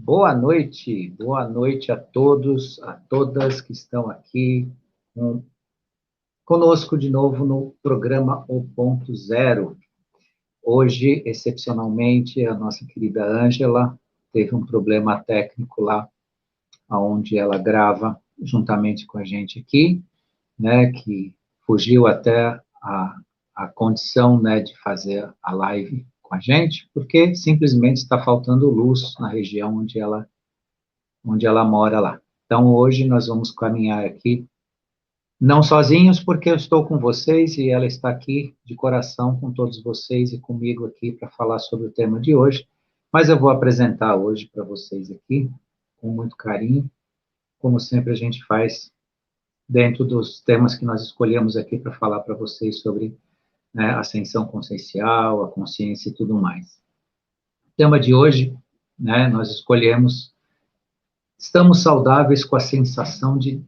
Boa noite a todos, a todas que estão aqui conosco de novo no programa O Ponto Zero. Hoje, excepcionalmente, a nossa querida Ângela teve um problema técnico lá, onde ela grava juntamente com a gente aqui, né, que fugiu até a condição, né, de fazer a live com a gente, porque simplesmente está faltando luz na região onde ela mora lá. Então, hoje nós vamos caminhar aqui, não sozinhos, porque eu estou com vocês e ela está aqui de coração com todos vocês e comigo aqui para falar sobre o tema de hoje, mas eu vou apresentar hoje para vocês aqui, com muito carinho, como sempre a gente faz dentro dos temas que nós escolhemos aqui para falar para vocês sobre, né, ascensão consciencial, a consciência e tudo mais. O tema de hoje, né, nós escolhemos: estamos saudáveis com a sensação de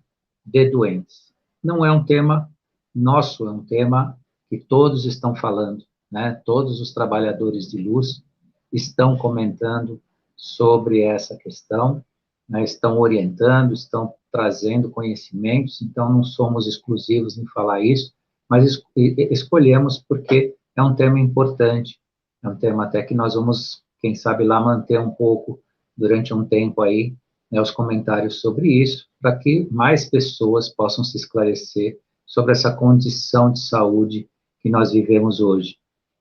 doentes. Não é um tema nosso, é um tema que todos estão falando, né? Todos os trabalhadores de luz estão comentando sobre essa questão, né? Estão orientando, estão trazendo conhecimentos, então não somos exclusivos em falar isso, mas escolhemos porque é um tema importante, é um tema até que nós vamos, quem sabe lá, manter um pouco durante um tempo aí, né, os comentários sobre isso, para que mais pessoas possam se esclarecer sobre essa condição de saúde que nós vivemos hoje.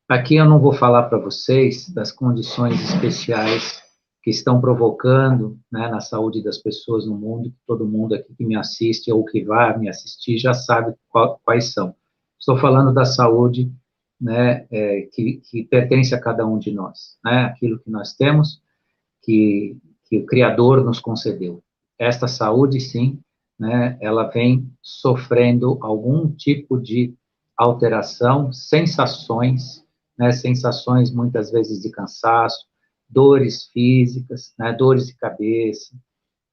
Aqui eu não vou falar para vocês das condições especiais que estão provocando, né, na saúde das pessoas no mundo, todo mundo aqui que me assiste ou que vai me assistir já sabe quais são. Estou falando da saúde, né, que pertence a cada um de nós, né, aquilo que nós temos, que o Criador nos concedeu. Esta saúde, sim, né, ela vem sofrendo algum tipo de alteração, sensações, né, sensações muitas vezes de cansaço, dores físicas, né, dores de cabeça,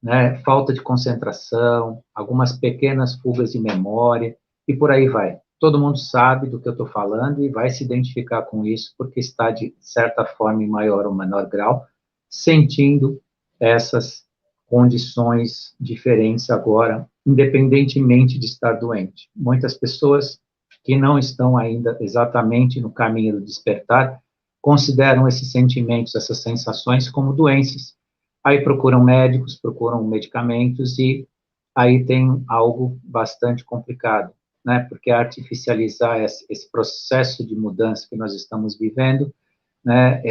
né, falta de concentração, algumas pequenas fugas de memória, e por aí vai. Todo mundo sabe do que eu estou falando e vai se identificar com isso, porque está, de certa forma, em maior ou menor grau, sentindo essas condições diferentes agora, independentemente de estar doente. Muitas pessoas que não estão ainda exatamente no caminho do despertar consideram esses sentimentos, essas sensações como doenças. Aí procuram médicos, procuram medicamentos e aí tem algo bastante complicado, né? Porque artificializar esse processo de mudança que nós estamos vivendo, né,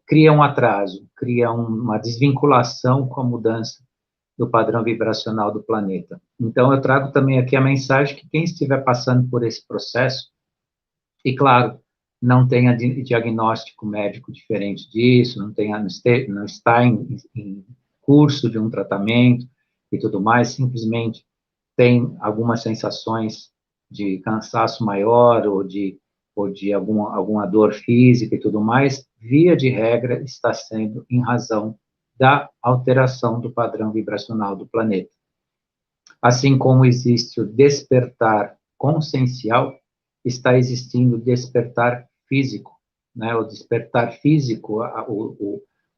cria um atraso, cria uma desvinculação com a mudança do padrão vibracional do planeta. Então, eu trago também aqui a mensagem que quem estiver passando por esse processo, e claro, não tenha diagnóstico médico diferente disso, não está em curso de um tratamento e tudo mais, simplesmente tem algumas sensações de cansaço maior ou de alguma dor física e tudo mais, via de regra, está sendo em razão da alteração do padrão vibracional do planeta. Assim como existe o despertar consciencial, está existindo o despertar físico, né? O despertar físico,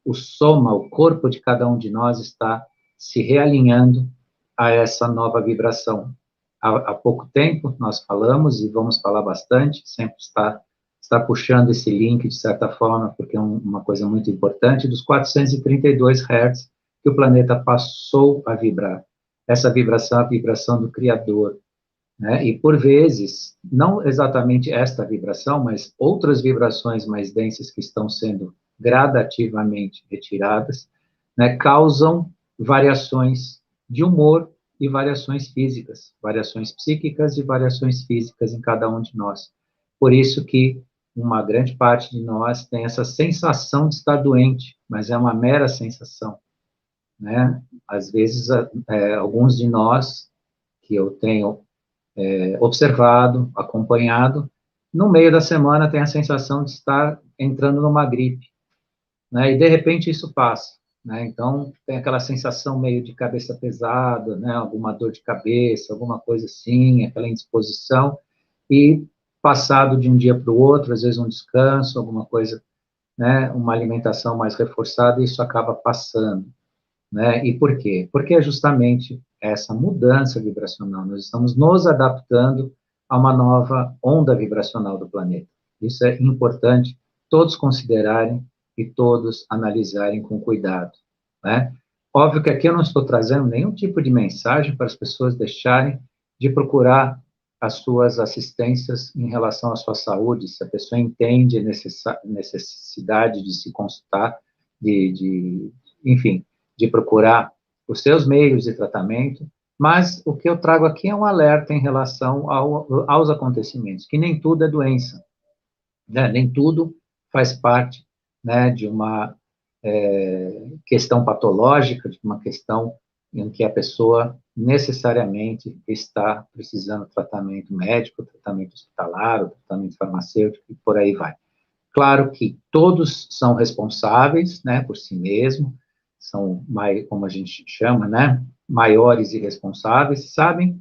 o soma, o corpo de cada um de nós está se realinhando a essa nova vibração. Há pouco tempo nós falamos, e vamos falar bastante, sempre está puxando esse link, de certa forma, porque é uma coisa muito importante, dos 432 Hz que o planeta passou a vibrar. Essa vibração é a vibração do Criador, né? E, por vezes, não exatamente esta vibração, mas outras vibrações mais densas que estão sendo gradativamente retiradas, né, causam variações de humor e variações físicas, variações psíquicas e variações físicas em cada um de nós. Por isso que uma grande parte de nós tem essa sensação de estar doente, mas é uma mera sensação, né? Às vezes, alguns de nós, que eu tenho observado, acompanhado, no meio da semana tem a sensação de estar entrando numa gripe, né? E de repente isso passa, né? Então tem aquela sensação meio de cabeça pesada, né? Alguma dor de cabeça, alguma coisa assim, aquela indisposição, e passado de um dia para o outro, às vezes um descanso, alguma coisa, né? Uma alimentação mais reforçada, isso acaba passando. né? E por quê? Porque é justamente essa mudança vibracional. Nós estamos nos adaptando a uma nova onda vibracional do planeta. Isso é importante todos considerarem e todos analisarem com cuidado, né? Óbvio que aqui eu não estou trazendo nenhum tipo de mensagem para as pessoas deixarem de procurar as suas assistências em relação à sua saúde, se a pessoa entende a necessidade de se consultar, enfim, de procurar os seus meios de tratamento, mas o que eu trago aqui é um alerta em relação aos acontecimentos, que nem tudo é doença, né? Nem tudo faz parte, né, de uma questão patológica, de uma questão em que a pessoa necessariamente está precisando de tratamento médico, tratamento hospitalar, ou tratamento farmacêutico, e por aí vai. Claro que todos são responsáveis, né, por si mesmo, são, como a gente chama, né, maiores e responsáveis, sabem,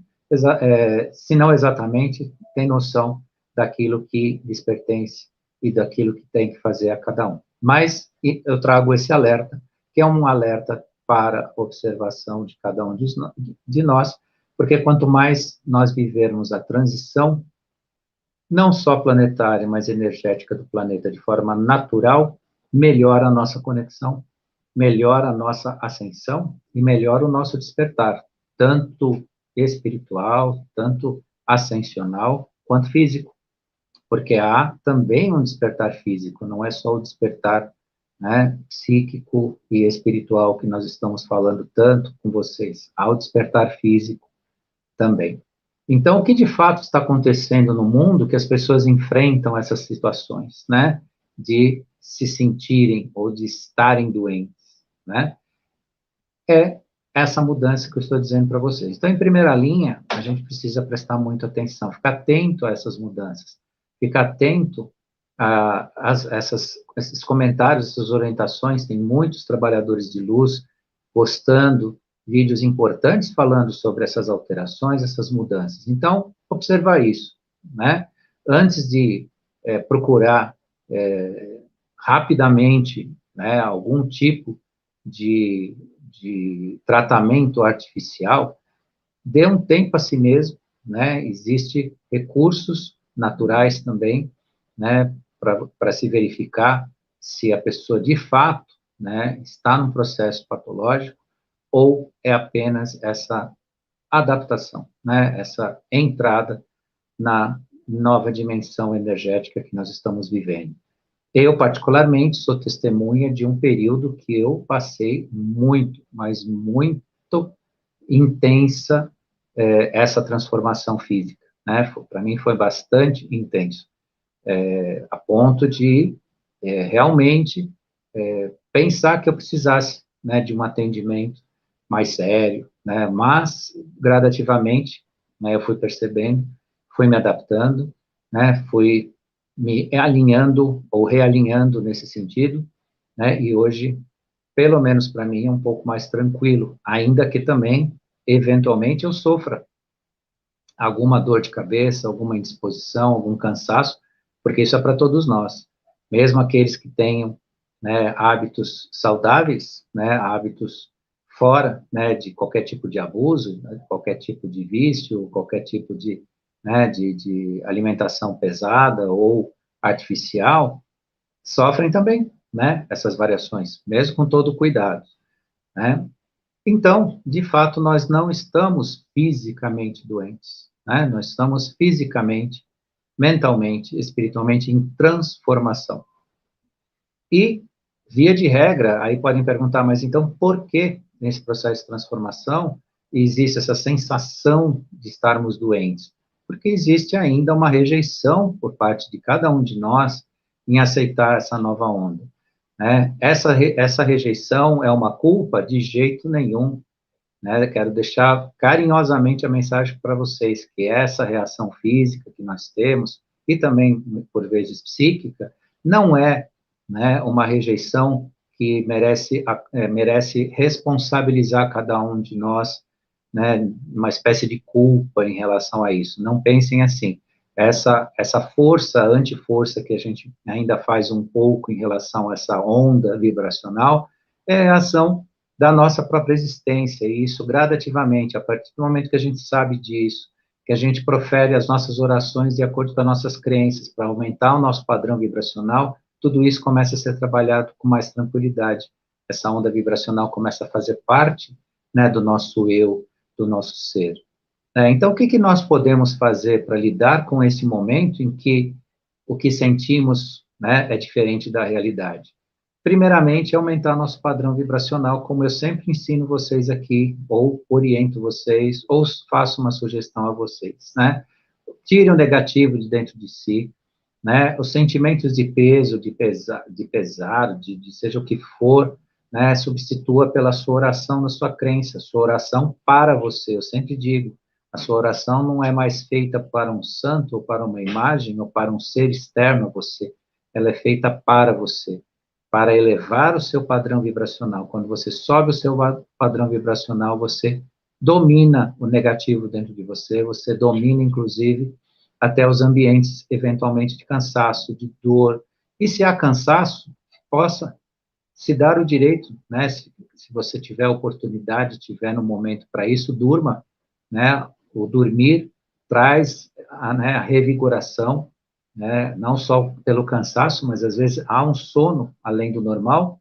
se não exatamente, têm noção daquilo que lhes pertence e daquilo que tem que fazer a cada um. Mas eu trago esse alerta, que é um alerta para observação de cada um de nós, porque quanto mais nós vivermos a transição, não só planetária, mas energética do planeta de forma natural, melhora a nossa conexão, melhora a nossa ascensão e melhora o nosso despertar, tanto espiritual, tanto ascensional, quanto físico, porque há também um despertar físico, não é só o despertar, né, psíquico e espiritual que nós estamos falando tanto com vocês, há o despertar físico também. Então, o que de fato está acontecendo no mundo que as pessoas enfrentam essas situações, né, de se sentirem ou de estarem doentes, né, é essa mudança que eu estou dizendo para vocês. Então, em primeira linha, a gente precisa prestar muita atenção, ficar atento a essas mudanças, ficar atento esses comentários, essas orientações. Tem muitos trabalhadores de luz postando vídeos importantes falando sobre essas alterações, essas mudanças. Então, observar isso, né? Antes de procurar rapidamente, né, algum tipo de tratamento artificial, dê um tempo a si mesmo, né? Existem recursos naturais também, né, para se verificar se a pessoa de fato, né, está num processo patológico ou é apenas essa adaptação, né, essa entrada na nova dimensão energética que nós estamos vivendo. Eu, particularmente, sou testemunha de um período que eu passei muito, mas muito intensa essa transformação física, né? Para mim foi bastante intenso, a ponto de realmente pensar que eu precisasse, né, de um atendimento mais sério, né? Mas gradativamente, né, eu fui percebendo, fui me adaptando, né? Fui me alinhando ou realinhando nesse sentido, né? E hoje, pelo menos para mim, é um pouco mais tranquilo, ainda que também, eventualmente, eu sofra alguma dor de cabeça, alguma indisposição, algum cansaço, porque isso é para todos nós. Mesmo aqueles que tenham, né, hábitos saudáveis, né, hábitos fora, né, de qualquer tipo de abuso, né, qualquer tipo de vício, qualquer tipo de, né, de alimentação pesada ou artificial, sofrem também, né, essas variações, mesmo com todo o cuidado, né? Então, de fato, nós não estamos fisicamente doentes, né? Nós estamos fisicamente, mentalmente, espiritualmente em transformação. E, via de regra, aí podem perguntar, mas então por que nesse processo de transformação existe essa sensação de estarmos doentes? Porque existe ainda uma rejeição por parte de cada um de nós em aceitar essa nova onda, né? Essa rejeição é uma culpa? De jeito nenhum, né? Quero deixar carinhosamente a mensagem para vocês, que essa reação física que nós temos, e também, por vezes, psíquica, não é, né, uma rejeição que merece responsabilizar cada um de nós, né, uma espécie de culpa em relação a isso. Não pensem assim. Essa força, anti-força que a gente ainda faz um pouco em relação a essa onda vibracional, é a ação da nossa própria existência, e isso gradativamente, a partir do momento que a gente sabe disso, que a gente profere as nossas orações de acordo com as nossas crenças, para aumentar o nosso padrão vibracional, tudo isso começa a ser trabalhado com mais tranquilidade. Essa onda vibracional começa a fazer parte, né, do nosso eu, do nosso ser. Então, o que, que nós podemos fazer para lidar com esse momento em que o que sentimos, né, é diferente da realidade? Primeiramente, aumentar nosso padrão vibracional, como eu sempre ensino vocês aqui, ou oriento vocês, ou faço uma sugestão a vocês, né? Tire o negativo de dentro de si, né? Os sentimentos de peso, de seja o que for, né? Substitua pela sua oração na sua crença, sua oração para você. Eu sempre digo, a sua oração não é mais feita para um santo, ou para uma imagem, ou para um ser externo a você. Ela é feita para você, para elevar o seu padrão vibracional. Quando você sobe o seu padrão vibracional, você domina o negativo dentro de você, você domina, inclusive, até os ambientes, eventualmente, de cansaço, de dor. E se há cansaço, possa se dar o direito, né, se você tiver oportunidade, tiver no momento para isso, durma, né, o dormir traz né, a revigoração, né, não só pelo cansaço, mas às vezes há um sono além do normal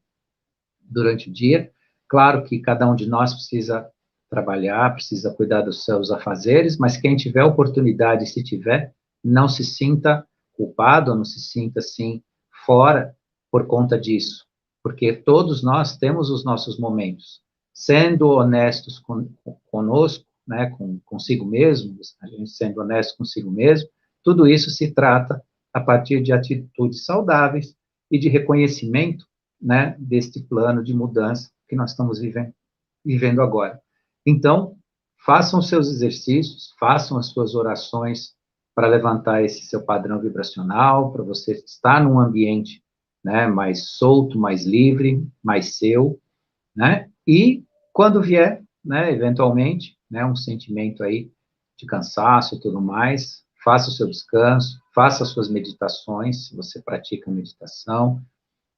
durante o dia. Claro que cada um de nós precisa trabalhar, precisa cuidar dos seus afazeres, mas quem tiver oportunidade, se tiver, não se sinta culpado, não se sinta assim fora por conta disso, porque todos nós temos os nossos momentos. Sendo honestos conosco, né, consigo mesmo, a gente sendo honesto consigo mesmo, tudo isso se trata a partir de atitudes saudáveis e de reconhecimento, né, deste plano de mudança que nós estamos vivendo agora. Então, façam os seus exercícios, façam as suas orações para levantar esse seu padrão vibracional, para você estar num ambiente, né, mais solto, mais livre, mais seu, né, e quando vier, né, eventualmente, né, um sentimento aí de cansaço e tudo mais, faça o seu descanso, faça as suas meditações, se você pratica meditação,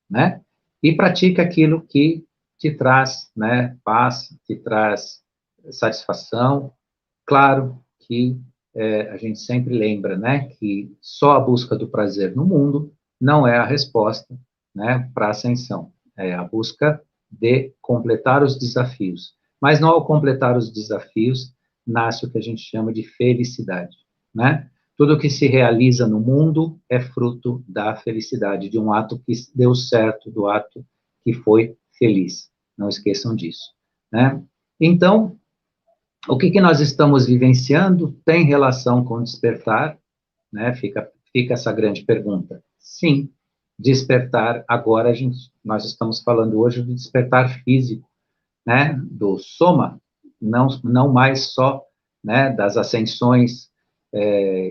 né, e pratique aquilo que te traz, né, paz, te traz satisfação. Claro que a gente sempre lembra, né, que só a busca do prazer no mundo não é a resposta, né, para a ascensão. É a busca de completar os desafios. Mas não ao completar os desafios, nasce o que a gente chama de felicidade, né? Tudo que se realiza no mundo é fruto da felicidade, de um ato que deu certo, do ato que foi feliz. Não esqueçam disso, né? Então, o que, que nós estamos vivenciando tem relação com despertar, né? Fica essa grande pergunta. Sim, despertar, agora nós estamos falando hoje do despertar físico, né? Do soma, não mais só, né, das ascensões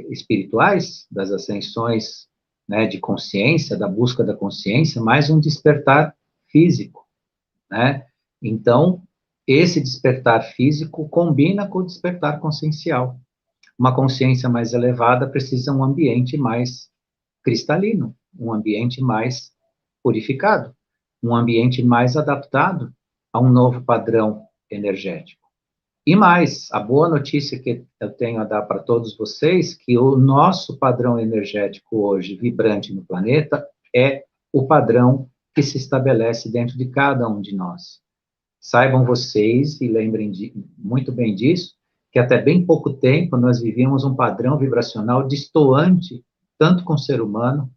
espirituais, das ascensões, né, de consciência, da busca da consciência, mas um despertar físico, né? Então, esse despertar físico combina com o despertar consciencial. Uma consciência mais elevada precisa de um ambiente mais cristalino, um ambiente mais purificado, um ambiente mais adaptado a um novo padrão energético. E mais, a boa notícia que eu tenho a dar para todos vocês, que o nosso padrão energético hoje, vibrante no planeta, é o padrão que se estabelece dentro de cada um de nós. Saibam vocês, e lembrem muito bem disso, que até bem pouco tempo nós vivíamos um padrão vibracional distoante, tanto com o ser humano,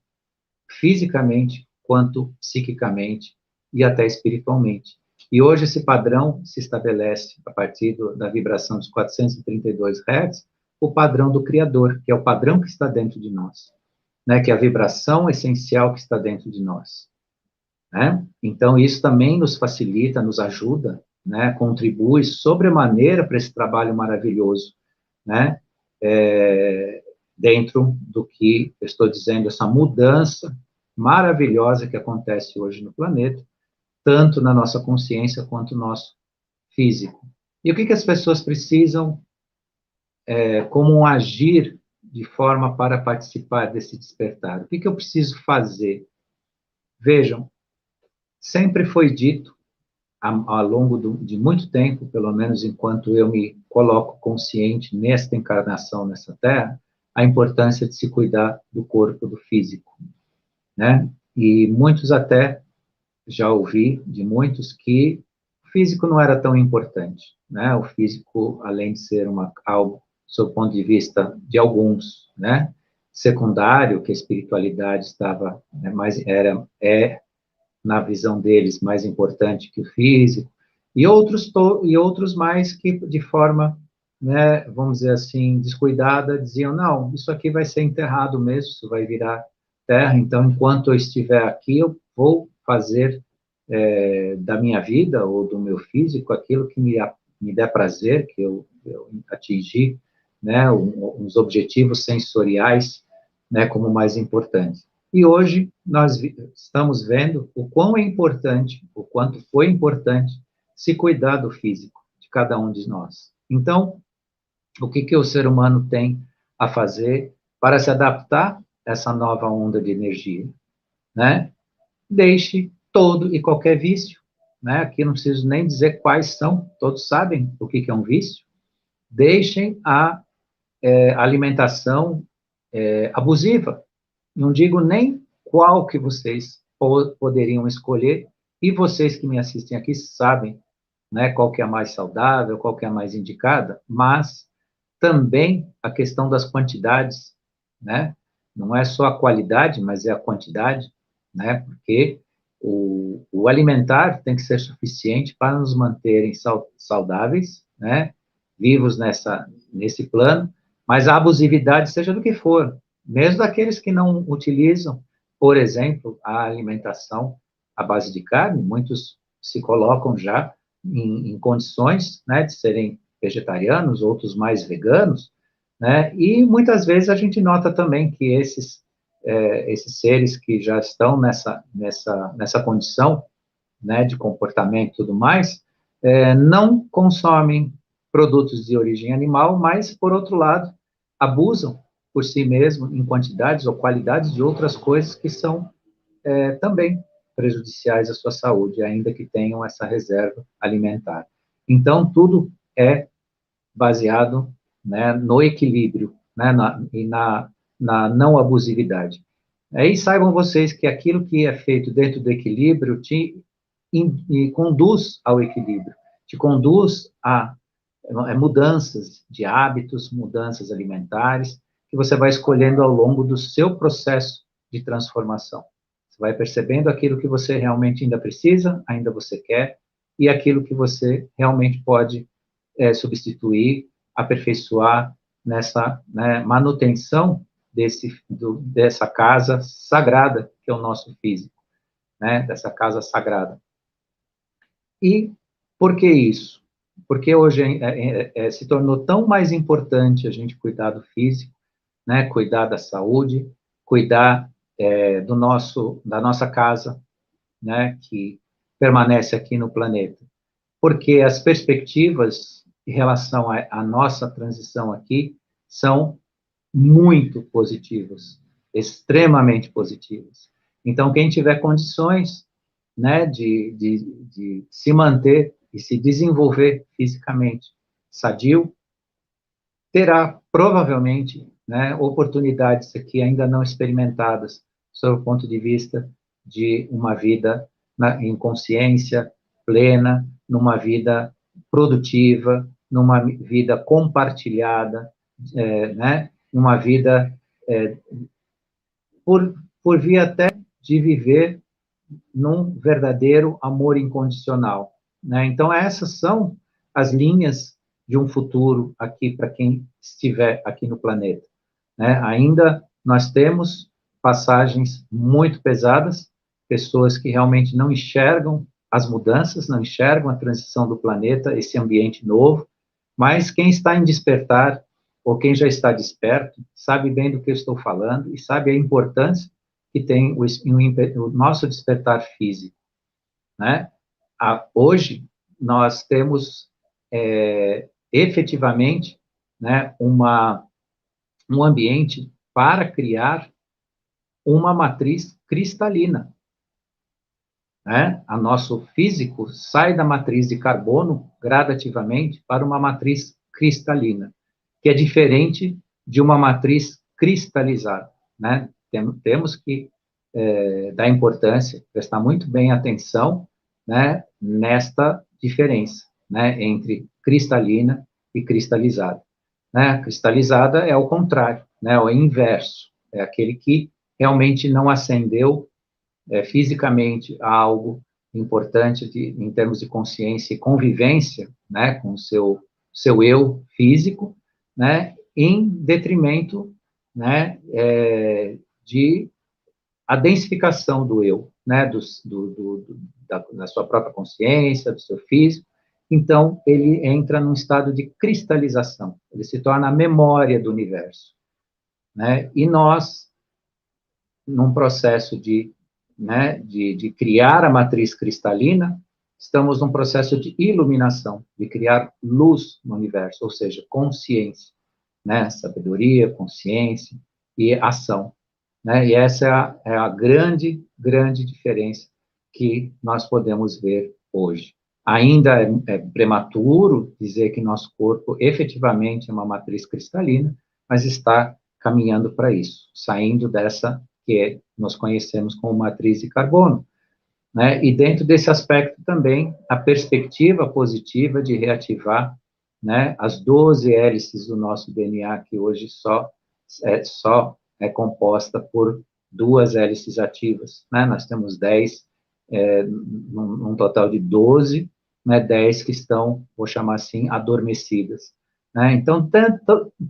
fisicamente, quanto psiquicamente e até espiritualmente. E hoje esse padrão se estabelece a partir da vibração dos 432 Hz, o padrão do Criador, que é o padrão que está dentro de nós, né? Que é a vibração essencial que está dentro de nós, né? Então, isso também nos facilita, nos ajuda, né? Contribui sobremaneira para esse trabalho maravilhoso, né? Dentro do que eu estou dizendo, essa mudança maravilhosa que acontece hoje no planeta, tanto na nossa consciência quanto no nosso físico. E o que as pessoas precisam, como agir de forma para participar desse despertar? O que eu preciso fazer? Vejam, sempre foi dito, ao longo de muito tempo, pelo menos enquanto eu me coloco consciente nesta encarnação nessa Terra, a importância de se cuidar do corpo, do físico, né? E muitos até, já ouvi de muitos que o físico não era tão importante, né? O físico, além de ser algo, sob o ponto de vista de alguns, né? Secundário, que a espiritualidade estava, né, na visão deles, mais importante que o físico, e outros mais que, de forma, né, vamos dizer assim, descuidada, diziam, não, isso aqui vai ser enterrado mesmo, isso vai virar terra, então, enquanto eu estiver aqui, eu vou fazer da minha vida ou do meu físico aquilo que me der prazer, que eu atingir, né, uns objetivos sensoriais, né, como mais importantes. E hoje nós estamos vendo o quão é importante, o quanto foi importante se cuidar do físico de cada um de nós. Então, o que o ser humano tem a fazer para se adaptar a essa nova onda de energia, né? Deixe todo e qualquer vício, né? Aqui não preciso nem dizer quais são, todos sabem o que é um vício. Deixem a alimentação abusiva. Não digo nem qual que vocês poderiam escolher, e vocês que me assistem aqui sabem, né, qual que é a mais saudável, qual que é a mais indicada, mas também a questão das quantidades, né? Não é só a qualidade, mas é a quantidade, né? Porque o alimentar tem que ser suficiente para nos manterem saudáveis, né? Vivos nesse plano, mas a abusividade, seja do que for, mesmo daqueles que não utilizam, por exemplo, a alimentação à base de carne, muitos se colocam já em condições, né, de serem vegetarianos, outros mais veganos, né, e muitas vezes a gente nota também que esses seres que já estão nessa condição, né, de comportamento e tudo mais, não consomem produtos de origem animal, mas, por outro lado, abusam por si mesmo em quantidades ou qualidades de outras coisas que são também prejudiciais à sua saúde, ainda que tenham essa reserva alimentar. Então, tudo é baseado, né, no equilíbrio, né, na não abusividade. Aí saibam vocês que aquilo que é feito dentro do equilíbrio e conduz ao equilíbrio, te conduz a mudanças de hábitos, mudanças alimentares, que você vai escolhendo ao longo do seu processo de transformação. Você vai percebendo aquilo que você realmente ainda precisa, ainda você quer, e aquilo que você realmente pode substituir, aperfeiçoar nessa, né, manutenção dessa casa sagrada, que é o nosso físico, né, dessa casa sagrada. E por que isso? Porque hoje se tornou tão mais importante a gente cuidar do físico, né, cuidar da saúde, cuidar da nossa casa, né, que permanece aqui no planeta. Porque as perspectivas em relação à nossa transição aqui são muito positivas, extremamente positivas. Então, quem tiver condições, né, de se manter e se desenvolver fisicamente sadio, terá provavelmente, né, oportunidades aqui ainda não experimentadas, sob o ponto de vista de uma vida em consciência plena, numa vida produtiva, numa vida compartilhada, né, numa vida por via até de viver num verdadeiro amor incondicional, né? Então, essas são as linhas de um futuro aqui para quem estiver aqui no planeta, né? Ainda nós temos passagens muito pesadas, pessoas que realmente não enxergam as mudanças, não enxergam a transição do planeta, esse ambiente novo, mas quem está em despertar, ou quem já está desperto, sabe bem do que eu estou falando e sabe a importância que tem o nosso despertar físico, né? Hoje, nós temos, efetivamente, né, um ambiente para criar uma matriz cristalina. né? A nosso físico sai da matriz de carbono gradativamente para uma matriz cristalina, que é diferente de uma matriz cristalizada, né? Temos que dar importância, prestar muito bem atenção, né, nesta diferença, né, entre cristalina e cristalizada. Né? Cristalizada é o contrário, né, é o inverso, é aquele que realmente não ascendeu fisicamente a algo importante em termos de consciência e convivência, né, com o seu eu físico, né, em detrimento, né, de a densificação do eu, né, da sua própria consciência, do seu físico. Então, ele entra num estado de cristalização, ele se torna a memória do universo. Né? E nós, num processo de criar a matriz cristalina, estamos num processo de iluminação, de criar luz no universo, ou seja, consciência, né? Sabedoria, consciência e ação. Né? E essa é a grande, grande diferença que nós podemos ver hoje. Ainda é prematuro dizer que nosso corpo efetivamente é uma matriz cristalina, mas está caminhando para isso, saindo dessa que nós conhecemos como matriz de carbono. Né? E dentro desse aspecto também, a perspectiva positiva de reativar, né, as 12 hélices do nosso DNA, que hoje só é composta por 2 hélices ativas. Né? Nós temos 10, num total de 12, né, 10 que estão, vou chamar assim, adormecidas. Né? Então,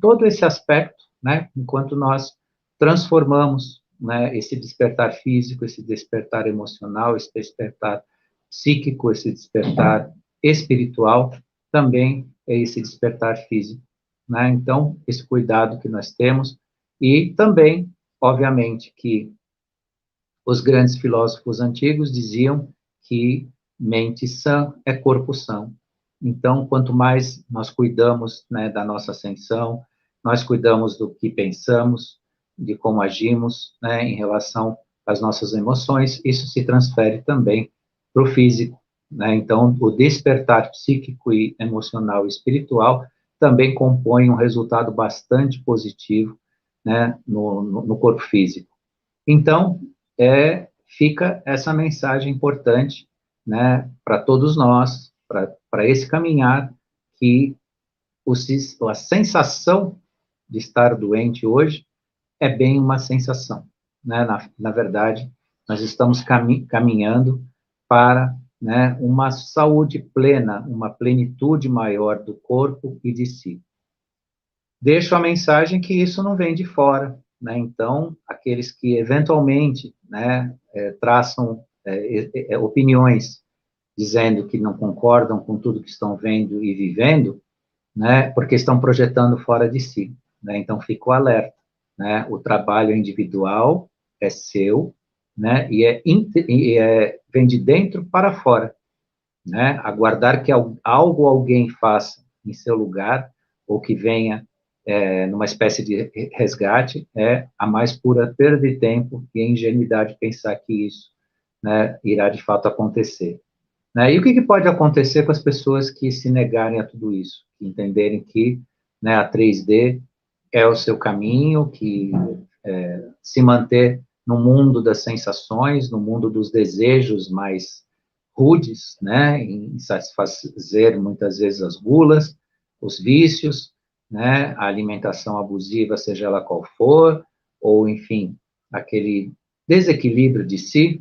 todo esse aspecto, né, enquanto nós transformamos, né, esse despertar físico, esse despertar emocional, esse despertar psíquico, esse despertar espiritual, também é esse despertar físico. Né? Então, esse cuidado que nós temos, e também, obviamente, que os grandes filósofos antigos diziam que mente sã é corpo são. Então, quanto mais nós cuidamos, né, da nossa ascensão, nós cuidamos do que pensamos, de como agimos, né, em relação às nossas emoções, isso se transfere também para o físico. Né? Então, o despertar psíquico e emocional e espiritual também compõe um resultado bastante positivo, né, no corpo físico. Então, fica essa mensagem importante, né, para todos nós, para esse caminhar, que a sensação de estar doente hoje é bem uma sensação. Né? Na verdade, nós estamos caminhando para, né, uma saúde plena, uma plenitude maior do corpo e de si. Deixo a mensagem que isso não vem de fora, né? Então, aqueles que eventualmente, né, traçam opiniões dizendo que não concordam com tudo que estão vendo e vivendo, né, porque estão projetando fora de si, né? Então, fico alerta, né? O trabalho individual é seu, né? Vem de dentro para fora, né? Aguardar que alguém faça em seu lugar ou que venha numa espécie de resgate, é a mais pura perda de tempo e ingenuidade pensar que isso, né, irá de fato acontecer. Né? E o que pode acontecer com as pessoas que se negarem a tudo isso, que entenderem que, né, a 3D é o seu caminho, que se manter no mundo das sensações, no mundo dos desejos mais rudes, né, em satisfazer muitas vezes as gulas, os vícios, né, a alimentação abusiva, seja ela qual for, ou, enfim, aquele desequilíbrio de si,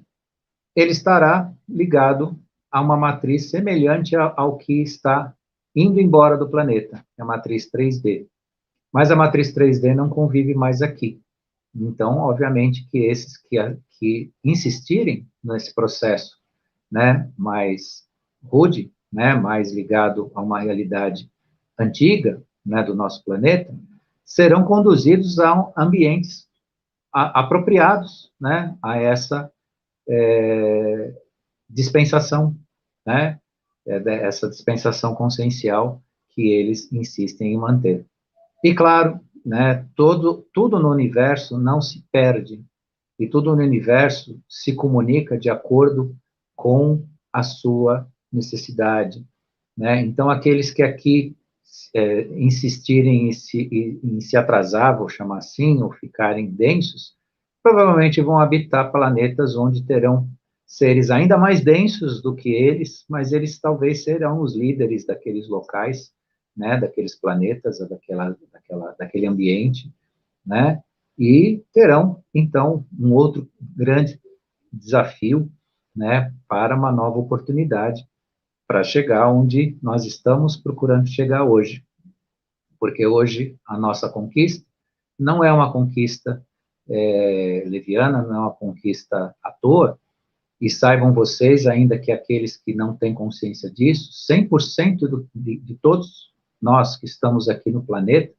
ele estará ligado a uma matriz semelhante ao que está indo embora do planeta, é a matriz 3D. Mas a matriz 3D não convive mais aqui. Então, obviamente, que esses que insistirem nesse processo, né, mais rude, né, mais ligado a uma realidade antiga, né, do nosso planeta, serão conduzidos a ambientes apropriados, né, a essa dispensação, né, essa dispensação consciencial que eles insistem em manter. E claro, né, tudo no universo não se perde, e tudo no universo se comunica de acordo com a sua necessidade, né? Então, aqueles que aqui insistirem em se atrasar, vou chamar assim, ou ficarem densos, provavelmente vão habitar planetas onde terão seres ainda mais densos do que eles, mas eles talvez serão os líderes daqueles locais, né, daqueles planetas, daquele ambiente, né, e terão, então, um outro grande desafio, né, para uma nova oportunidade, para chegar onde nós estamos procurando chegar hoje. Porque hoje a nossa conquista não é uma conquista leviana, não é uma conquista à toa, e saibam vocês, ainda que aqueles que não têm consciência disso, 100% de todos nós que estamos aqui no planeta,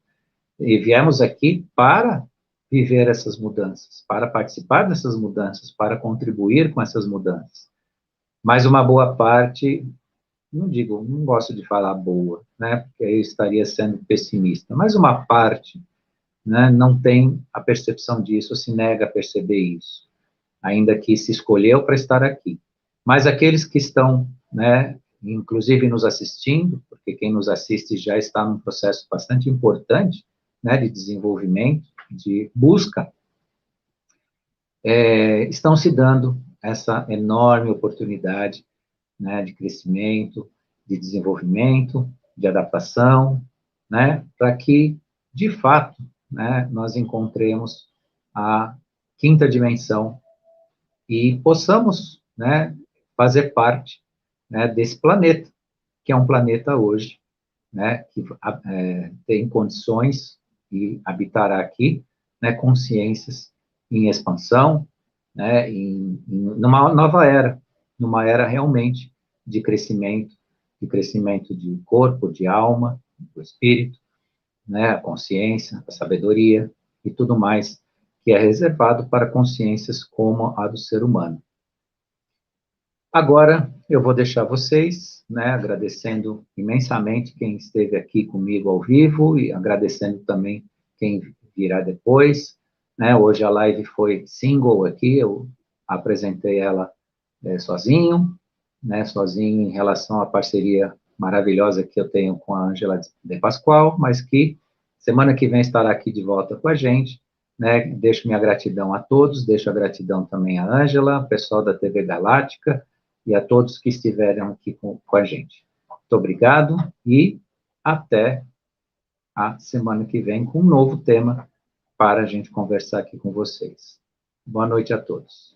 e viemos aqui para viver essas mudanças, para participar dessas mudanças, para contribuir com essas mudanças. Mas uma boa parte, não gosto de falar boa, né, porque aí eu estaria sendo pessimista, mas uma parte, né, não tem a percepção disso, se nega a perceber isso, ainda que se escolheu para estar aqui. Mas aqueles que estão, né, inclusive nos assistindo, porque quem nos assiste já está num processo bastante importante, né, de desenvolvimento, de busca, estão se dando essa enorme oportunidade, né, de crescimento, de desenvolvimento, de adaptação, né, para que, de fato, né, nós encontremos a quinta dimensão e possamos, né, fazer parte, né, desse planeta, que é um planeta hoje, né, que tem condições e habitará aqui, né, consciências em expansão, né, numa nova era, numa era realmente de crescimento de corpo, de alma, do espírito, né, a consciência, a sabedoria e tudo mais que é reservado para consciências como a do ser humano. Agora, eu vou deixar vocês, né, agradecendo imensamente quem esteve aqui comigo ao vivo e agradecendo também quem virá depois, né, hoje a live foi single aqui, eu apresentei ela sozinho, né, sozinho em relação à parceria maravilhosa que eu tenho com a Ângela de Pascoal, mas que semana que vem estará aqui de volta com a gente, né, deixo minha gratidão a todos, deixo a gratidão também à Ângela, pessoal da TV Galáctica, e a todos que estiveram aqui com a gente. Muito obrigado e até a semana que vem com um novo tema para a gente conversar aqui com vocês. Boa noite a todos.